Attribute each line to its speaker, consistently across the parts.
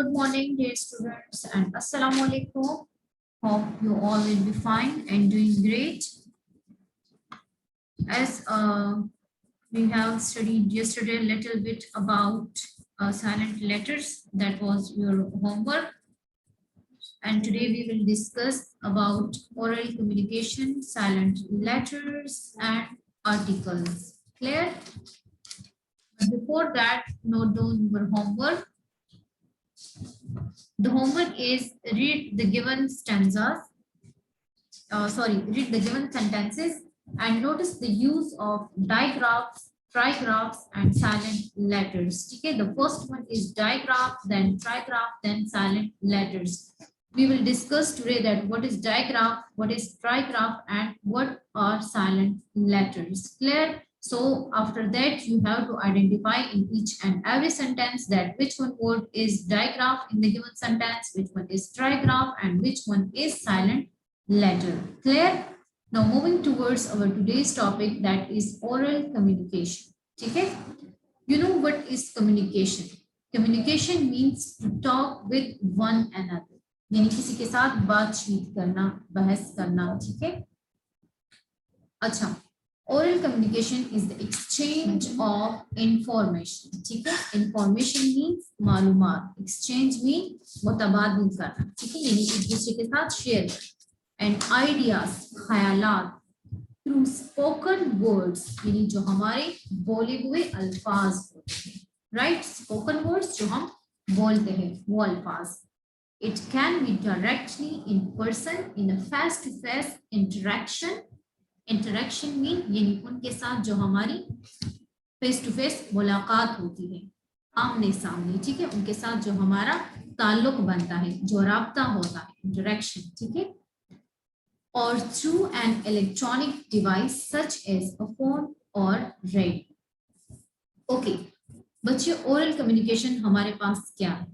Speaker 1: Good morning, dear students, and Assalamu alaikum. Hope you all will be fine and doing great. As we have studied yesterday a little bit about silent letters, that was your homework. And today we will discuss about oral communication, silent letters, and articles. Clear? But before that, note down your homework. The homework is read the given stanzas, read the given sentences and notice the use of digraphs, trigraphs and silent letters. Okay, the first one is digraph, then trigraph, then silent letters. We will discuss today that what is digraph, what is trigraph and what are silent letters. Clear? So after that, you have to identify in each and every sentence that which one word is digraph in the given sentence, which one is trigraph, and which one is silent letter. Clear? Now moving towards our today's topic, that is oral communication. Okay? You know what is communication? Communication means to talk with one another. यानी किसी के साथ बातचीत करना, बहस करना, ठीक है? अच्छा, oral communication is the exchange of information. ठीक है? Information means मालूमात, exchange means मुतबादल करना, ठीक है? यानी एक दूसरे के साथ शेयर करना. And ideas, ख्यालात through spoken words, यानी जो हमारे बोले हुए अल्फाज होते हैं, right? Spoken words जो हम बोलते हैं वो अल्फाज. It can be directly in person in a face-to-face interaction. Interaction mean यानी उनके साथ जो हमारी face-to-face मुलाकात होती है, आमने सामने, ठीक है? उनके साथ जो हमारा ताल्लुक बनता है, जो राब्ता होता है, interaction, ठीक है? Or through an electronic device such as a phone or radio. Okay, बच्चे oral communication हमारे पास क्या है?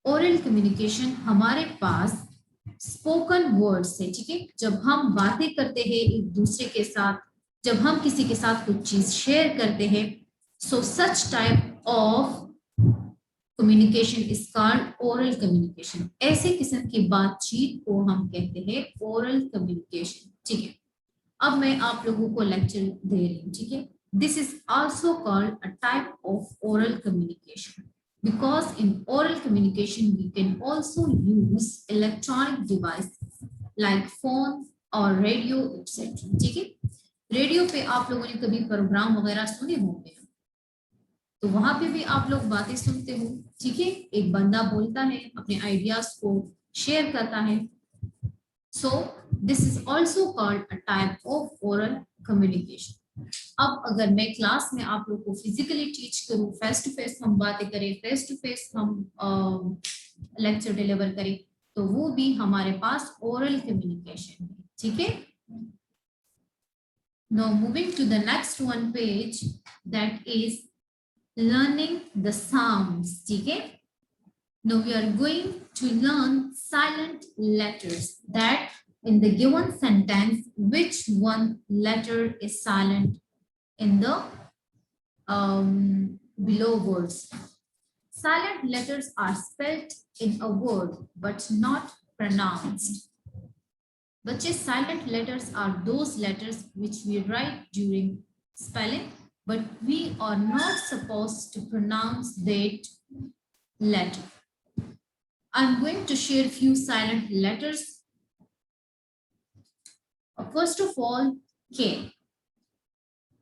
Speaker 1: Oral communication हमारे पास spoken words है, ठीक है? जब हम बातें करते हैं एक दूसरे के साथ, जब हम किसी के साथ कुछ चीज शेयर करते हैं, so such type of communication is called oral communication. ऐसे किस्म की बातचीत को हम कहते हैं oral communication. ठीक है? अब मैं आप लोगों को लेक्चर दे रही हूँ, ठीक है? This is also called a type of oral communication because in oral communication we can also use electronic devices like phone or radio etc. ठीक है? रेडियो पे आप लोगों ने कभी प्रोग्राम वगैरह सुने होंगे, तो वहां पे भी आप लोग बातें सुनते हो, ठीक है? एक बंदा बोलता है, अपने आइडियाज को शेयर करता है. So this is also called a type of oral communication. अब अगर मैं क्लास में आप लोग को फिजिकली टीच करूं, फेस टू फेस हम बातें करें, फेस टू फेस हम लेक्चर डिलीवर करें, तो वो भी हमारे पास ओरल कम्युनिकेशन है, ठीक है? Now moving to the next one page, that is learning the sounds. ठीक है? Now we are going to learn silent letters, that in the given sentence which one letter is silent in the below words. Silent letters are spelled in a word but not pronounced. बच्चे, silent letters are those letters which we write during spelling, but we are not supposed to pronounce that letter. I'm going to share few silent letters. First of all, K.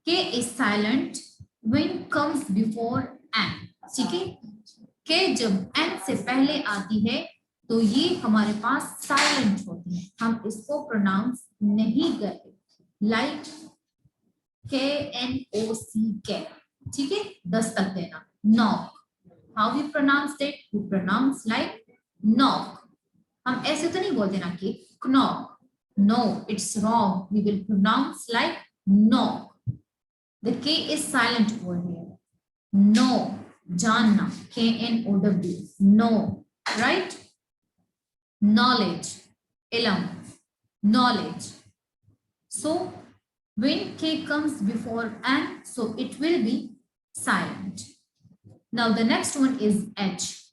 Speaker 1: K is silent when comes before N. ठीक है? K जब N से पहले आती है तो ये हमारे पास साइलेंट होती है, हम इसको प्रोनाउंस नहीं करते. लाइक KNOCK, ठीक है? दस्तक देना. Knock, how we pronounce that? We pronounce like knock. हम ऐसे तो नहीं बोलते ना कि knock. No, it's wrong. We will pronounce like knock. The K is silent over here. No, जानना, KNOW, no, right? Knowledge, ilm, knowledge. So when K comes before N, so it will be silent. Now the next one is H.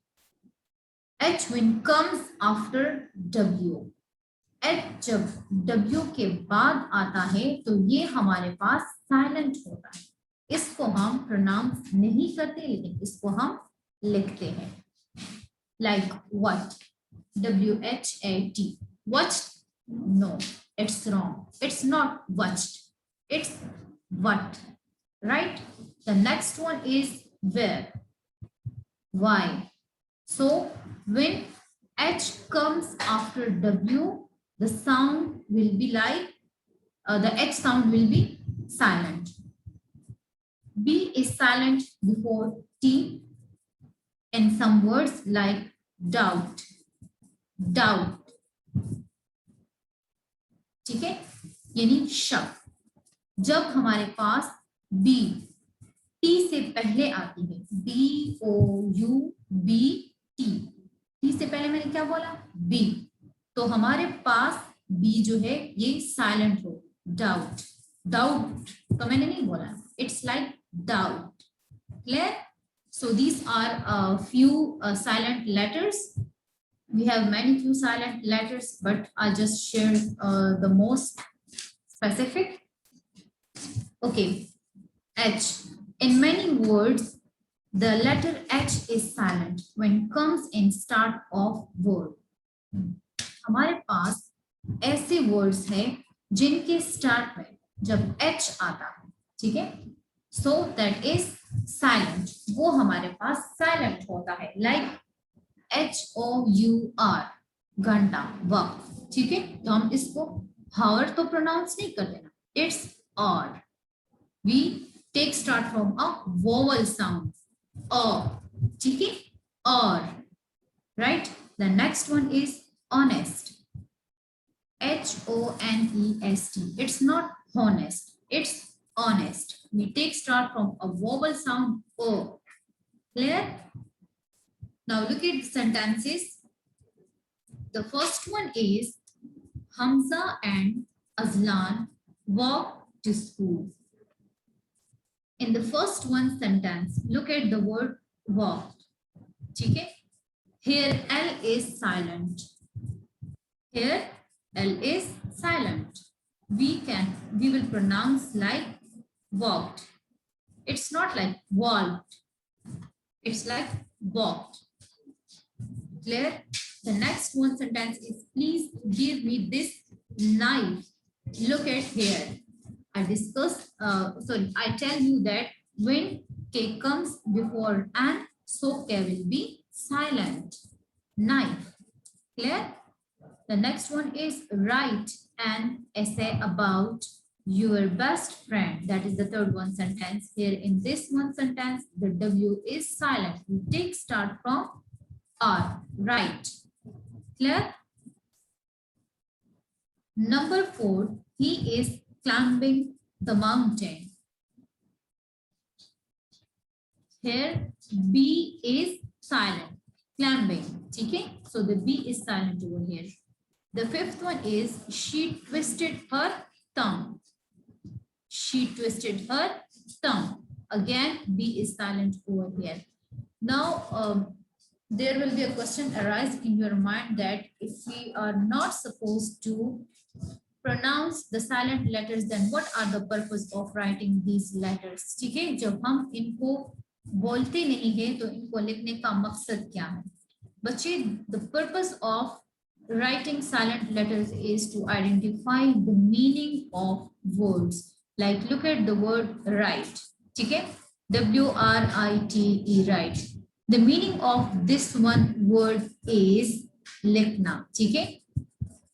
Speaker 1: H when comes after W. H जब W के बाद आता है तो ये हमारे पास silent होता है। इसको हम प्रोनाउंस नहीं करते, लेकिन इसको हम लिखते हैं। Like what? WHAT. Watched? No, it's wrong. It's not watched. It's what. Right? The next one is where. Why? So when H comes after W, the sound will be like, the H sound will be silent. B is silent before T in some words like doubt. Doubt. ठीक है, यानी शक। जब हमारे पास B T से पहले आती है, DOUBT, T से पहले मैंने क्या बोला? B, तो हमारे पास B जो है ये साइलेंट हो। डाउट, डाउट तो मैंने नहीं बोला, it's like doubt. Clear? So these are a few silent letters. We have many few silent letters, but I'll just share the most specific. Okay, H. In many words, the letter H is silent when comes in start of word. हमारे पास ऐसे words हैं जिनके start में जब H आता है, ठीक है, so that is silent. वो हमारे पास silent होता है, like HOUR, घंटा, वक्त, ठीक है। तो हम इसको hour तो pronounce नहीं कर देना, it's or. We take start from a vowel sound, ठीक है, or, right? The next one is honest, HONEST. It's not honest, it's honest. We take start from a vowel sound O. Clear? Now look at the sentences. The first one is Hamza and Azlan walk to school. In the first one sentence, look at the word walk. Okay? Here L is silent. Here L is silent. We will pronounce like walked. It's not like walked. It's like walked. Clear? The next one sentence is please give me this knife. Look at here. I tell you that when K comes before and, so K will be silent. Knife. Clear? The next one is write an essay about your best friend. That is the third one sentence. Here in this one sentence, the W is silent. We take start from R. Write. Clear? Number 4, he is climbing the mountain. Here B is silent. Climbing. Okay? So the B is silent over here. The fifth one is she twisted her thumb. She twisted her thumb. Again, B is silent over here. Now, there will be a question arise in your mind that if we are not supposed to pronounce the silent letters, then what are the purpose of writing these letters? ठीक है, जब हम इनको बोलते नहीं है तो इनको लिखने का मकसद क्या है? बच्चे, the purpose of writing silent letters is to identify the meaning of words. Like look at the word write. ठीक है, WRITE, write. The meaning of this one word is लिखना. ठीक है,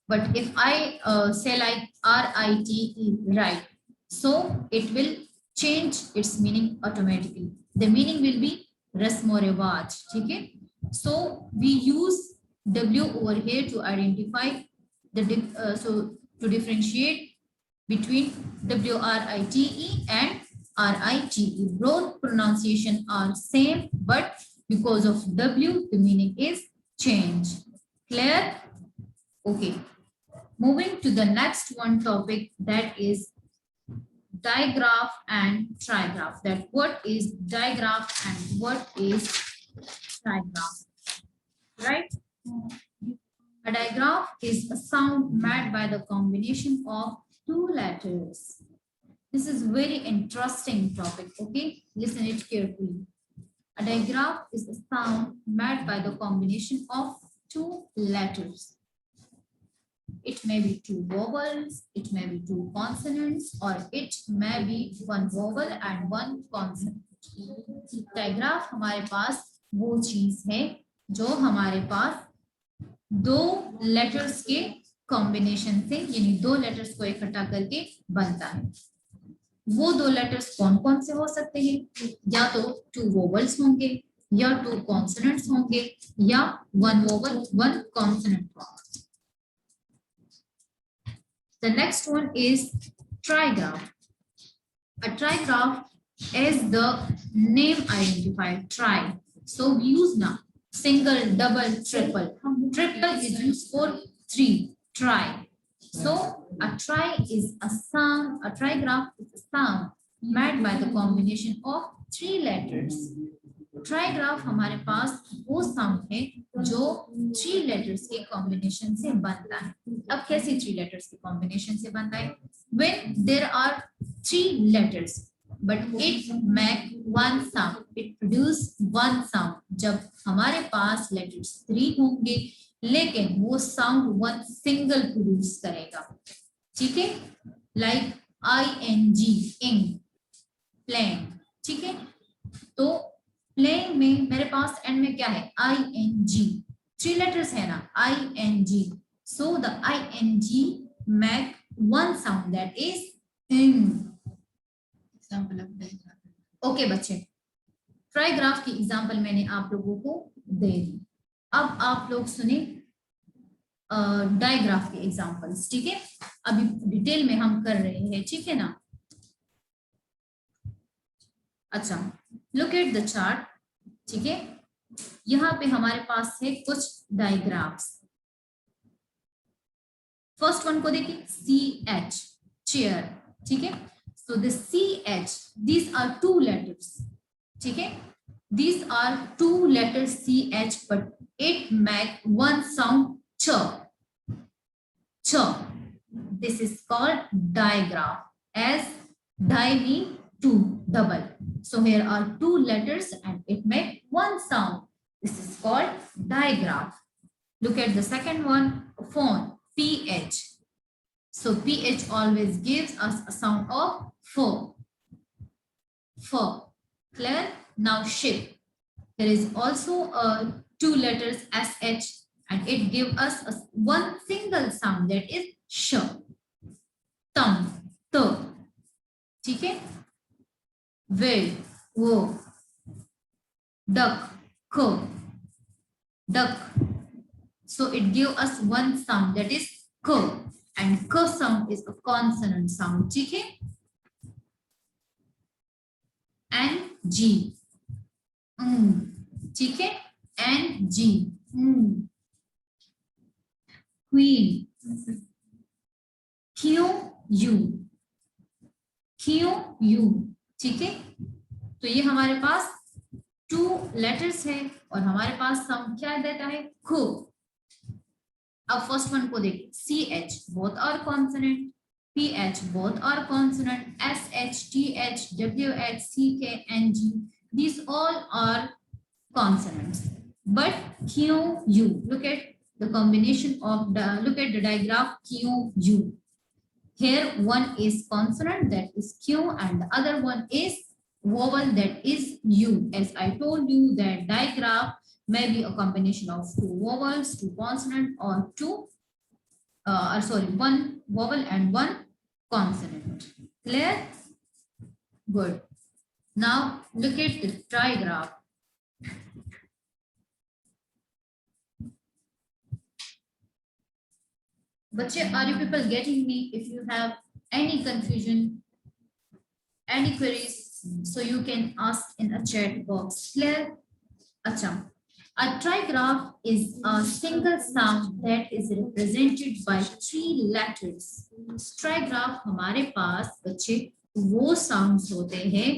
Speaker 1: but if I say like RITE, write, so it will change its meaning automatically. The meaning will be rasmo riwaj. ठीक है, so we use W over here to identify the to differentiate between WRITE and RITE. Both pronunciation are same, but because of W, the meaning is changed. Clear? Okay. Moving to the next one topic, that is digraph and trigraph. That what is digraph and what is trigraph, right? A digraph is a sound made by the combination of two letters. This is very interesting topic, okay? Listen it carefully. A digraph is a sound made by the combination of two letters. It may be two vowels, it may be two consonants, or it may be one vowel and one consonant. Digraph हमारे पास वो चीज है जो हमारे पास दो letters के combination से यानी दो लेटर्स को इकट्ठा करके बनता है। वो दो लेटर्स कौन कौन से हो सकते हैं? या तो टू वोवल्स होंगे, या टू कॉन्सोनेंट्स होंगे, या वन वोवल वन कॉन्सोनेंट होगा। The next one is trigraph. A trigraph is the name identifier, tri. So we use now single, double, triple. Triple is used for three, tri. So a tri is a sound, a trigraph is a sound made by the combination of three letters. ट्राइग्राफ हमारे पास वो sound है जो three letters के combination से बनता है। अब कैसे थ्री लेटर्स के कॉम्बिनेशन से बनता है? When there are three letters but it make one sound, it produce one sound. जब हमारे पास लेटर्स थ्री होंगे लेकिन वो साउंड वन सिंगल प्रोड्यूस करेगा, ठीक है? लाइक ing, ing, प्लेन, ठीक है? तो प्लेन में मेरे पास एंड में क्या है? ing, थ्री लेटर्स है ना, ing. So the ing make one sound, that is ing. Example okay बच्चे, ट्राइग्राफ की एग्जांपल मैंने आप लोगों को दे दी। अब आप लोग सुने डायग्राफ के एग्जांपल्स, ठीक है? अभी डिटेल में हम कर रहे हैं, ठीक है ना? अच्छा, लुक एट द चार्ट, ठीक है? यहाँ पे हमारे पास है कुछ डायग्राफ्स। फर्स्ट वन को देखिए, CH, चेयर, ठीक है? So the CH, these are two letters, ठीक है? These are two letters CH, but it make one sound ch. Ch. This is called digraph. As di mean two, double. So here are two letters and it make one sound. This is called digraph. Look at the second one, phone, PH. So PH always gives us a sound of four. Four. Clear? Now ship. There is also two letters SH and it gives us one single sound, that is sh. Thumb, t. ठीक है? Will, wo. Duck, k. Duck. So it gives us one sound, that is k. And k sound is a consonant sound, ठीक है? And G. ठीक है? And G. Queen. Q, U. Q, U. ठीक है? तो ये हमारे पास टू लेटर्स है और हमारे पास साउंड क्या देता है? खो। अब फर्स्ट वन को देखिए, CH both are consonant, PH both are consonant, SH, TH, WH, CK, NG, these all are consonants. But Q, U, look at the combination of the, look at the digraph Q, U. Here one is consonant, that is Q, and the other one is vowel, that is U. As I told you that digraph may be a combination of two vowels, two consonant, or two, one vowel and one consonant. Clear? Good. Now look at the trigraph. Bache, are you people getting me? If you have any confusion, any queries, so you can ask in a chat box. Clear? Acha. A trigraph is a single sound that is represented by three letters. Trigraph हमारे पास बच्चे वो sounds होते हैं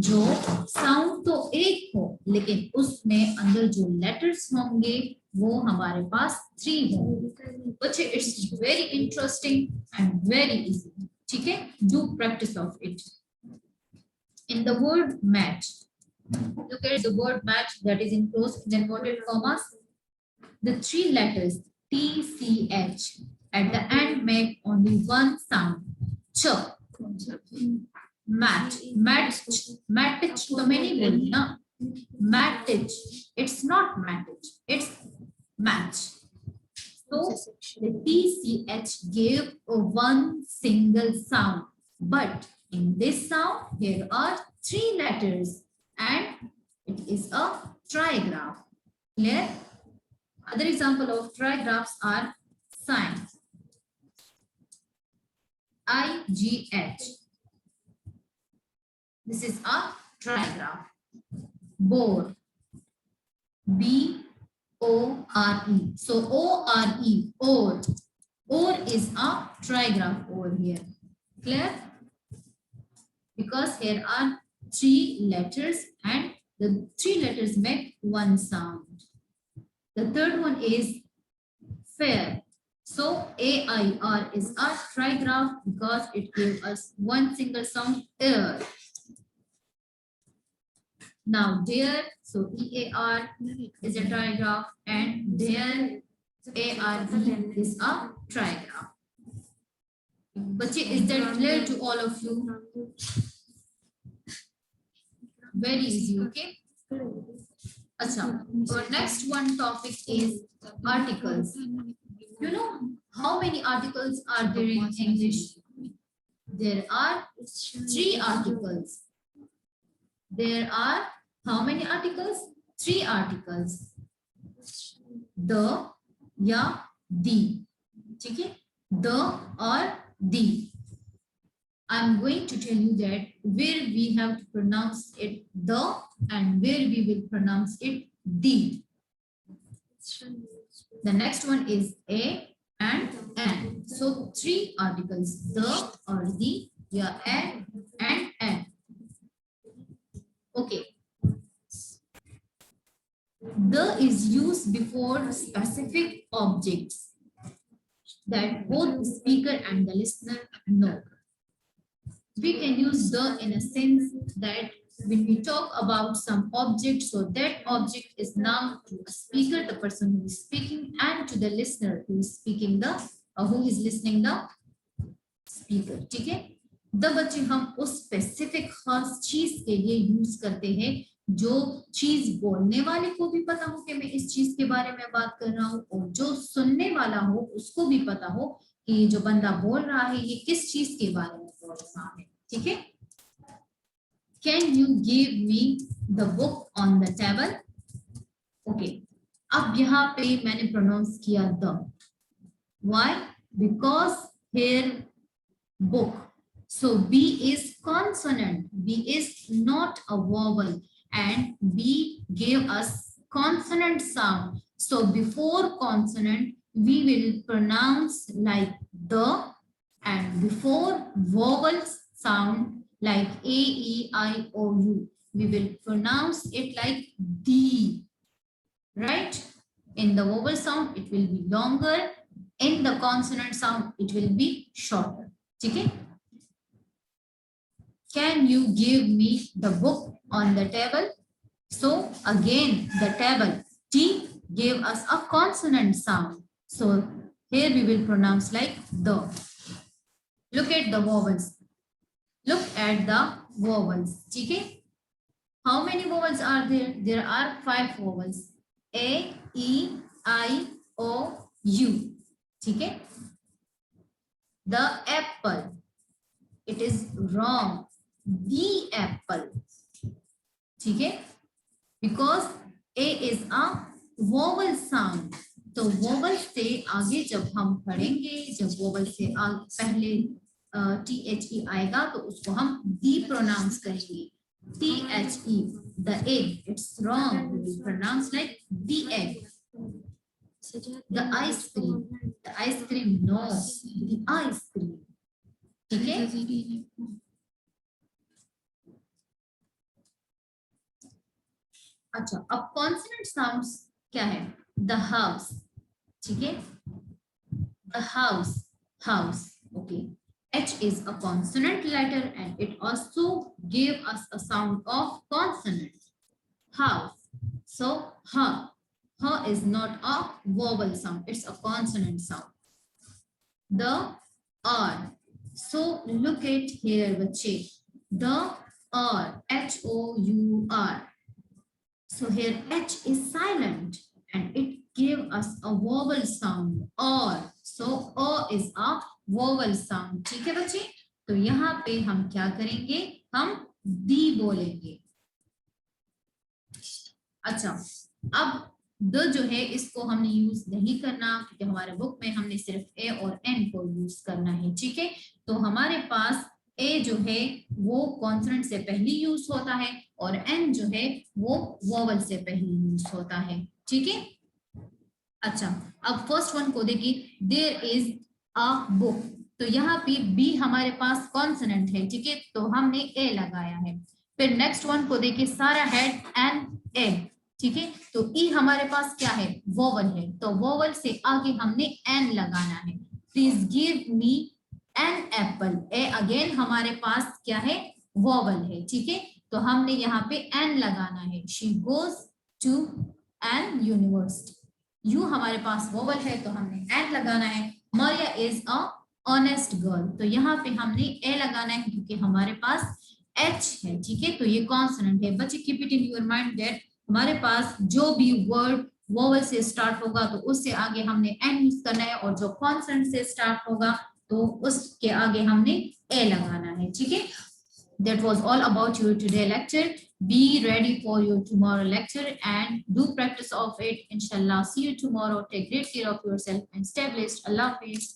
Speaker 1: जो sound तो एक हो लेकिन उसमें अंदर जो लेटर्स होंगे वो हमारे पास 3 है। बच्चे it's very interesting and very easy, ठीक है, do practice of it. In the word match, look at the word match that is in closed inverted commas. The 3 letters T, C, H at the end make only one sound. Ch. Match. Match. Match तो मैंने बोली ना. Match. It's not match. It's match. So the TCH gave a one single sound, but in this sound there are 3 letters and it is a trigraph. Clear? Other example of trigraphs are signs. IGH. This is a trigraph. Bore. BORE. So ORE. Or. Or is a trigraph over here. Clear? Because here are 3 letters and the 3 letters make one sound. The third one is fair. So AIR is a trigraph because it gives us one single sound air. Now there, so EAR is a trigraph and there ARE is a trigraph. But is that clear to all of you? Very easy, okay? Acha, our next one topic is articles. You know how many articles are there in English? There are 3 articles. There are how many articles? 3 articles. The, ya, the. ठीक है? The or the. I'm going to tell you that where we have to pronounce it the and where we will pronounce it the. The next one is a and an. So 3 articles, the or the, ya, and an. Okay. The is used before specific objects that both the speaker and the listener know. We can use the in a sense that when we talk about some object, so that object is now to a speaker, the person who is speaking, and to the listener who is speaking who is listening the speaker. ठीक है? The बच्चे हम उस specific खास चीज के लिए use करते हैं जो चीज बोलने वाले को भी पता हो कि मैं इस चीज के बारे में बात कर रहा हूँ और जो सुनने वाला हो उसको भी पता हो कि जो बंदा बोल रहा है ये किस चीज के बारे में बोल रहा है. ठीक है? Can you give me the book on the table? Okay. अब यहाँ पे मैंने प्रोनाउंस किया the. Why? Because here book. So B is consonant. B is not a vowel and B gave us consonant sound. So before consonant we will pronounce like the, and before vowel sound like A, E, I, O, U we will pronounce it like the. Right? In the vowel sound it will be longer. In the consonant sound it will be shorter. Okay? Can you give me the book on the table? So again the table T gave us a consonant sound. So here we will pronounce like the. Look at the vowels. Look at the vowels. Okay? How many vowels are there? There are 5 vowels. A, E, I, O, U. Okay? The apple. It is wrong. The apple. Okay? Because A is a vowel sound. तो vowel से आगे जब हम पढ़ेंगे, जब vowel से पहले THE आएगा तो उसको हम D pronounce करेंगे. THE, the egg. It's wrong. We will pronounce like the egg. The ice cream. The ice cream. No. The ice cream. ठीक है? अच्छा, अब consonant sounds क्या है? the house, ठीक है, the house, okay. H is a consonant letter and it also gave us a sound of consonant, house. So ha is not a vowel sound, it's a consonant sound. The R, so look at here बच्चे, the R, HOUR. So here H is silent and it gave us a vowel sound or, so O is a vowel sound, ठीक है बच्चे। तो यहाँ पे हम क्या करेंगे, हम दी बोलेंगे। अच्छा, अब द जो है इसको हमने यूज नहीं करना क्योंकि हमारे बुक में हमने सिर्फ ए और एन को यूज करना है, ठीक है। तो हमारे पास ए जो है वो कॉन्सोनेंट से पहले यूज होता है और एन जो है वो वोवल से पहले यूज होता है, ठीक है। अच्छा, अब फर्स्ट वन को देखिए, देयर इज अ बुक, तो यहाँ पे बी हमारे पास कॉन्सोनेंट है, ठीक है, तो हमने ए लगाया है। फिर नेक्स्ट वन को देखिए, सारा हैड एन एग, ठीक है, तो ई हमारे पास क्या है, वोवल है, तो वोवल से आगे हमने एन लगाना है। Please give me an apple, A again हमारे पास क्या है, वोवल है, ठीक है, तो हमने यहाँ पे एन लगाना है। She goes to an university, U हमारे पास वोवल है तो हमने एन लगाना है। Maria is a honest girl, तो यहाँ पे हमने ए लगाना है क्योंकि हमारे पास एच है, ठीक है, तो ये कॉन्सोनेंट है। बच्चे keep it in your mind that हमारे पास जो भी वर्ड वोवल से स्टार्ट होगा तो उससे आगे हमने एन यूज करना है और जो कॉन्सोनेंट से स्टार्ट होगा तो उसके आगे हमने ए लगाना है, ठीक है। That was all about your today lecture. Be ready for your tomorrow lecture and do practice of it. Inshallah. See you tomorrow. Take great care of yourself and stay blessed. Allah Hafiz.